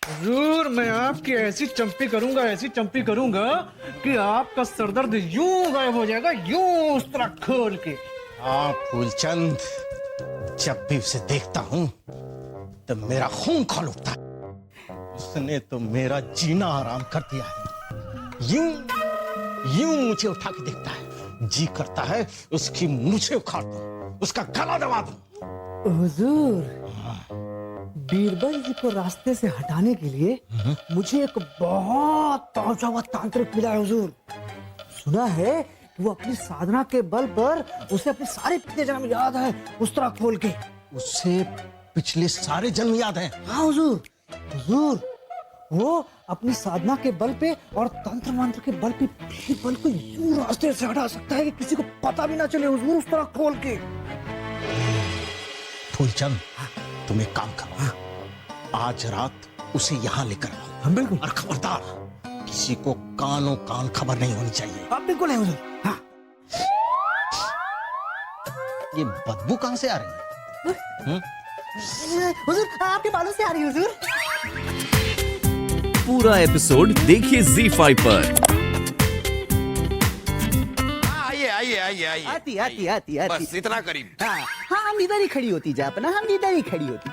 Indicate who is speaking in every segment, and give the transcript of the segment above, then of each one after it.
Speaker 1: हुजूर, मैं आपकी ऐसी चंपी करूंगा कि आपका सरदर्द यूं गायब हो जाएगा, यूं उस तरह खोल के।
Speaker 2: हाँ फूलचंद, जब भी उसे देखता हूँ तो मेरा खून खौल उठता है। उसने तो मेरा जीना आराम कर दिया है। यूं यूं मुझे उठा के देखता है, जी करता है उसकी मूछें उखाड़ दूं, उसका गला दबा दूं।
Speaker 1: हुजूर, बीरबल जी को रास्ते से हटाने के लिए मुझे एक बहुत ताजा हुआ तांत्रिक मिला है हुजूर। सुना है कि वो अपनी साधना के बल पर उसे अपने सारे पिछले जन्म याद है, उस तरह खोल के।
Speaker 2: उसे पिछले सारे जन्म याद हैं?
Speaker 1: हाँ हुजूर। हुजूर, वो अपनी साधना के बल पे और तंत्र मंत्र के बल पे बीरबल को यूं रास्ते से हटा सकता है कि किसी को पता भी ना चले हुजूर, उस तरह खोल के।
Speaker 2: फूलचंद, तुम एक काम करो, आज रात उसे यहाँ लेकर आओ।
Speaker 1: हम बिल्कुल।
Speaker 2: और खबरदार, किसी को कानों कान खबर नहीं होनी चाहिए।
Speaker 1: आप बिल्कुल है हुजूर। हाँ।
Speaker 2: ये बदबू कहाँ से आ रही है?
Speaker 1: हुजूर, आपके बालों से आ रही है हुजूर।
Speaker 3: पूरा एपिसोड देखिए ZEE5 पर।
Speaker 4: आइए
Speaker 5: आती।
Speaker 4: बस इतना करीब।
Speaker 5: हाँ हाँ, हम इधर ही खड़ी होती जापना, हम इधर ही खड़ी होती।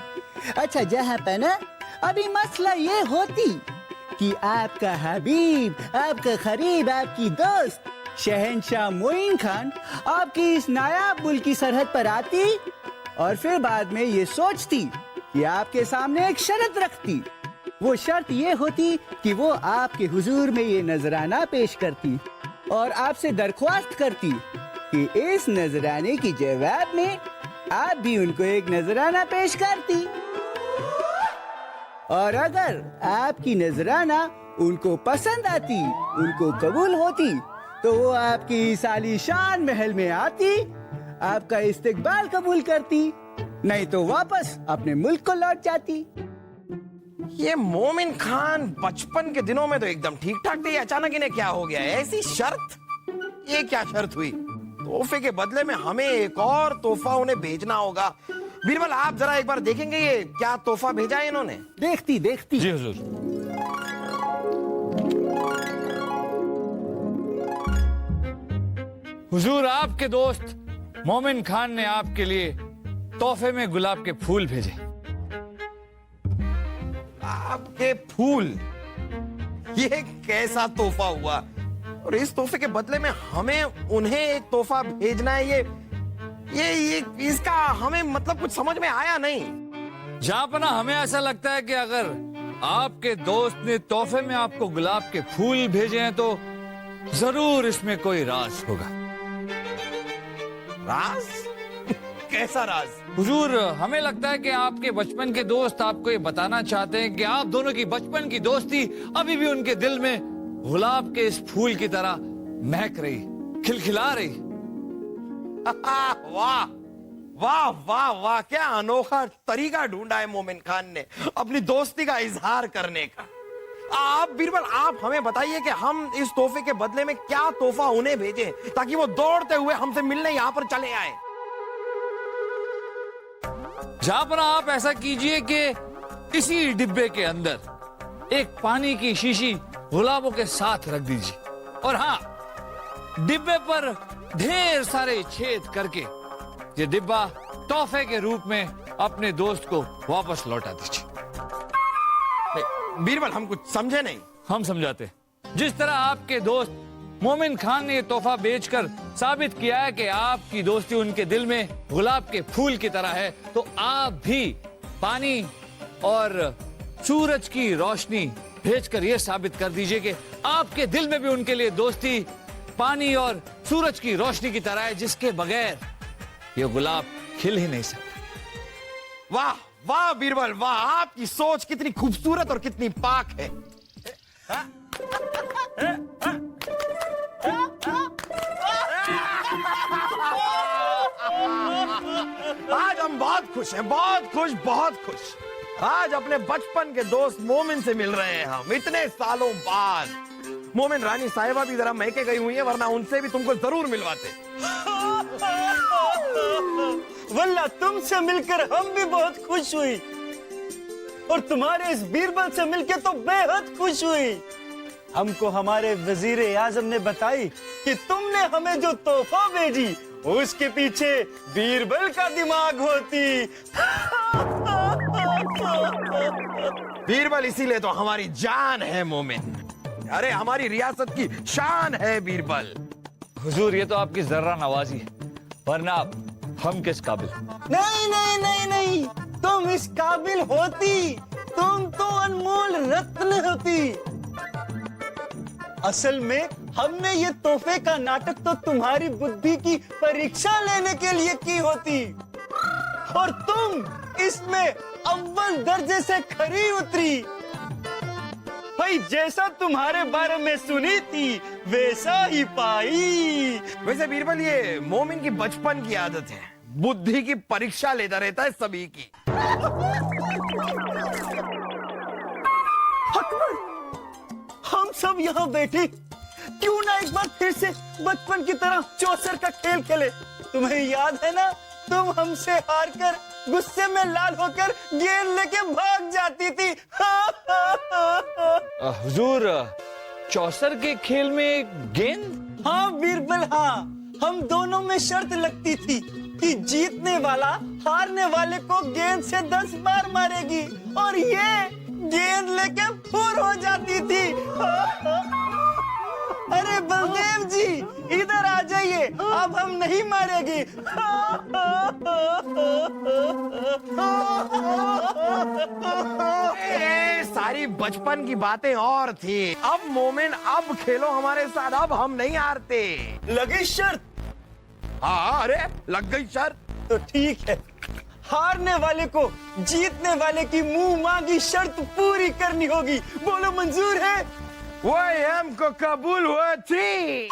Speaker 5: अच्छा जहाँ पे ना अभी मसला ये होती कि आपका हबीब, आपका खरीब, आपकी दोस्त शहंशाह मोइन खान आपकी इस नायाब मुल्क की सरहद पर आती और फिर बाद में ये सोचती कि आपके सामने एक शर्त रखती। वो शर्त ये होती कि वो आपके हुजूर में ये नजराना पेश करती और आपसे दरख्वास्त करती कि इस नजराने की जवाब में आप भी उनको एक नजराना पेश करती। और अगर आपकी नजराना उनको पसंद आती, उनको कबूल होती, तो वो आपकी इस आलीशान महल में आती, आपका इस्तकबाल कबूल करती, नहीं तो वापस अपने मुल्क को लौट जाती।
Speaker 4: ये मोमिन खान बचपन के दिनों में तो एकदम ठीक ठाक थे, अचानक इन्हें क्या हो गया? ऐसी शर्त? ये क्या शर्त हुई? तोहफे के बदले में हमें एक और तोहफा उन्हें भेजना होगा। बीरबल, आप जरा एक बार देखेंगे ये क्या तोहफा भेजा है इन्होंने?
Speaker 5: देखती।
Speaker 1: जी हुजूर।
Speaker 6: हुजूर, आपके दोस्त मोमिन खान ने आपके लिए तोहफे में गुलाब के फूल भेजे।
Speaker 4: आपके फूल? ये कैसा तोहफा हुआ? और इस तोहफे के बदले में हमें उन्हें एक तोहफा भेजना है, ये इसका हमें मतलब कुछ समझ में आया नहीं।
Speaker 6: जापना, हमें ऐसा लगता है कि अगर आपके दोस्त ने तोहफे में आपको गुलाब के फूल भेजे हैं तो जरूर इसमें कोई राज होगा।
Speaker 4: राज? कैसा राज?
Speaker 6: हुजूर, हमें लगता है कि आपके बचपन के दोस्त आपको ये बताना चाहते हैं कि आप दोनों की बचपन की दोस्ती अभी भी उनके दिल में गुलाब के इस फूल की तरह महक रही, खिलखिला रही।
Speaker 4: वाह वाह वाह वाह, क्या अनोखा तरीका ढूंढा है मोमिन खान ने अपनी दोस्ती का इजहार करने का। आप बीरबल, आप हमें बताइए कि हम इस तोहफे के बदले में क्या तोहफा उन्हें भेजें ताकि वो दौड़ते हुए हमसे मिलने यहां पर चले आए।
Speaker 6: जापना, आप ऐसा कीजिए कि इसी डिब्बे के अंदर एक पानी की शीशी गुलाबों के साथ रख दीजिए और हाँ, डिब्बे पर ढेर सारे छेद करके ये डिब्बा तोहफे के रूप में अपने दोस्त को वापस लौटा दीजिए।
Speaker 4: बीरबल, हम कुछ समझे नहीं।
Speaker 6: हम समझाते। जिस तरह आपके दोस्त मोमिन खान ने ये तोहफा बेचकर साबित किया है कि आपकी दोस्ती उनके दिल में गुलाब के फूल की तरह है, तो आप भी पानी और सूरज की रोशनी भेजकर यह साबित कर दीजिए कि आपके दिल में भी उनके लिए दोस्ती पानी और सूरज की रोशनी की तरह है, जिसके बगैर ये गुलाब खिल ही नहीं सकता।
Speaker 4: वाह वाह बीरबल वाह, आपकी सोच कितनी खूबसूरत और कितनी पाक है। आज हम बहुत खुश हैं, बहुत खुश। आज अपने बचपन के दोस्त मोमिन से मिल रहे हैं हम इतने सालों बाद। मोमिन, रानी साहिबा भी जरा महके गई हुई है, वरना उनसे भी तुमको जरूर मिलवाते।
Speaker 7: वल्ला तुमसे मिलकर हम भी बहुत खुश हुई। और तुम्हारे इस बीरबल से मिलके तो बेहद खुश हुई। हमको हमारे वजीर आजम ने बताई कि तुमने हमें जो तोहफा भेजी उसके पीछे बीरबल का दिमाग होती।
Speaker 4: बीरबल इसीलिए तो हमारी जान है मोमिन। अरे हमारी रियासत की शान है बीरबल।
Speaker 6: हुजूर ये तो आपकी जर्रा नवाजी है, वरना हम किस काबिल।
Speaker 7: नहीं नहीं नहीं नहीं, तुम इस काबिल होती, तुम तो अनमोल रत्न होती। असल में हमने ये तोहफे का नाटक तो तुम्हारी बुद्धि की परीक्षा लेने के लिए की होती, और तुम इसमें अव्वल दर्जे से खरी उतरी। भाई जैसा तुम्हारे बारे में सुनी थी वैसा ही पाई।
Speaker 4: वैसे बीरबल ये मोमिन की बचपन की आदत है, बुद्धि की परीक्षा लेता रहता है सभी की।
Speaker 7: अकबर, हम सब यहाँ बैठे, क्यों ना एक बार फिर से बचपन की तरह चौसर का खेल खेले। तुम्हें याद है ना, तुम हमसे हारकर गुस्से में लाल होकर गेंद लेके भाग जाती थी।
Speaker 6: हुजूर चौसर के खेल में गेंद?
Speaker 7: हाँ बीरबल हाँ, हम दोनों में शर्त लगती थी कि जीतने वाला हारने वाले को गेंद से 10 बार मारेगी, और ये गेंद लेके फुर हो जाती थी। अरे बलदेव जी इधर आ जाइए, अब हम नहीं मारेगी।
Speaker 4: सारी बचपन की बातें और थी। अब मोमिन अब खेलो हमारे साथ, अब हम नहीं हारते।
Speaker 7: लगी शर्त?
Speaker 4: हाँ अरे लग गई शर्त।
Speaker 7: तो ठीक है, हारने वाले को जीतने वाले की मुंह मांगी शर्त पूरी करनी होगी। बोलो मंजूर है?
Speaker 4: वो हमको कबूल हुआ थी।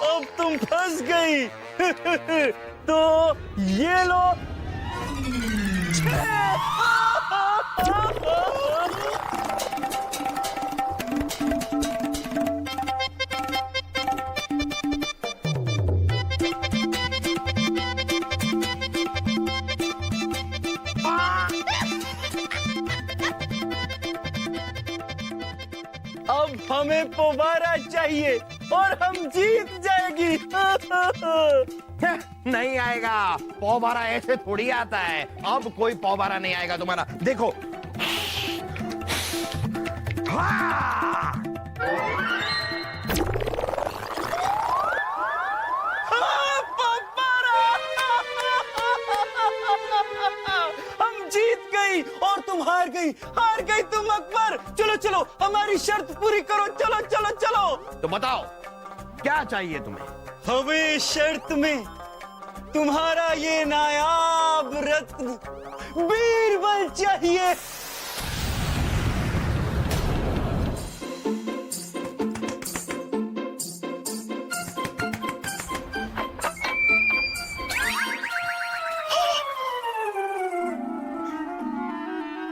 Speaker 7: अब तुम फंस गई। तो ये लो। अब हमें पोबारा चाहिए और हम जीत जाएगी।
Speaker 4: नहीं आएगा, पौबारा ऐसे थोड़ी आता है। अब कोई पौबारा नहीं आएगा तुम्हारा, देखो। हाँ!
Speaker 7: हम जीत गई और तुम हार गई तुम अकबर। चलो चलो हमारी शर्त पूरी करो, चलो चलो चलो।
Speaker 4: तो बताओ क्या चाहिए तुम्हें?
Speaker 7: हमें शर्त में तुम्हारा ये नायाब रत्न बीरबल चाहिए।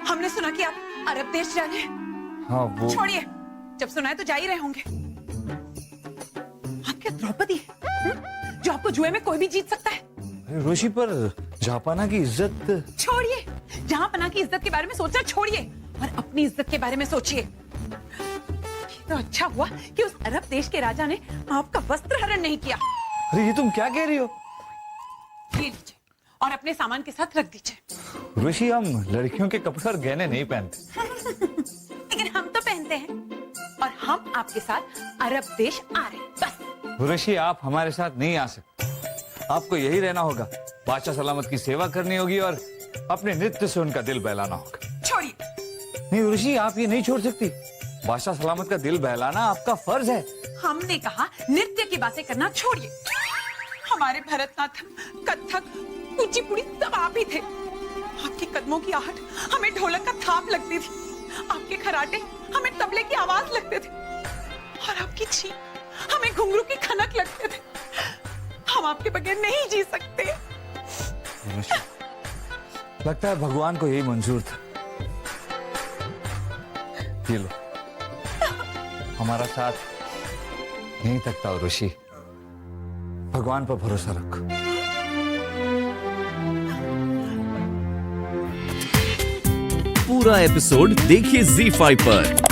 Speaker 8: हमने सुना कि आप अरब देश जा रहे हैं।
Speaker 6: हाँ वो
Speaker 8: छोड़िए, जब सुना है तो जा ही रहे होंगे। आप क्या द्रौपदी हैं? जो आपको जुए में कोई भी जीत सकता है।
Speaker 6: ऋषि पर जापाना की इज्जत।
Speaker 8: छोड़िए, जहां पना की इज्जत के बारे में सोचना छोड़िए और अपनी इज्जत के बारे में सोचिए। ये तो अच्छा हुआ कि उस अरब देश के राजा ने आपका वस्त्र हरण नहीं किया।
Speaker 6: अरे ये तुम क्या कह रही हो?
Speaker 8: ये लीजिए और अपने सामान के साथ रख दीजिए।
Speaker 6: ऋषि हम लड़कियों के कपड़े और गहने नहीं पहनते।
Speaker 8: लेकिन हम तो पहनते हैं और हम आपके साथ अरब देश आ रहे हैं, बस।
Speaker 6: ऋषि आप हमारे साथ नहीं आ सकते, आपको यही रहना होगा। बादशाह सलामत की सेवा करनी होगी और अपने नृत्य से उनका दिल बहलाना होगा।
Speaker 8: छोड़िए।
Speaker 6: नहीं ऋषि आप ये नहीं छोड़ सकती, बादशाह सलामत का दिल बहलाना आपका फर्ज है।
Speaker 8: हमने कहा नृत्य की बातें करना छोड़िए। हमारे भरतनाट्यम, कथक, कुचिपुड़ी सब आप ही थे। आपके कदमों की आहट हमें ढोलक का थाप लगती थी, आपके खराटे हमें तबले की आवाज लगते थे और आपकी छींक हमें घुंघरू की खनक लगते थे। हम आपके बगैर नहीं जी सकते।
Speaker 6: लगता है भगवान को यही मंजूर था। ये लो, हमारा साथ यहीं तक था ऋषि, भगवान पर भरोसा रखो।
Speaker 3: पूरा एपिसोड देखिए ZEE5 पर।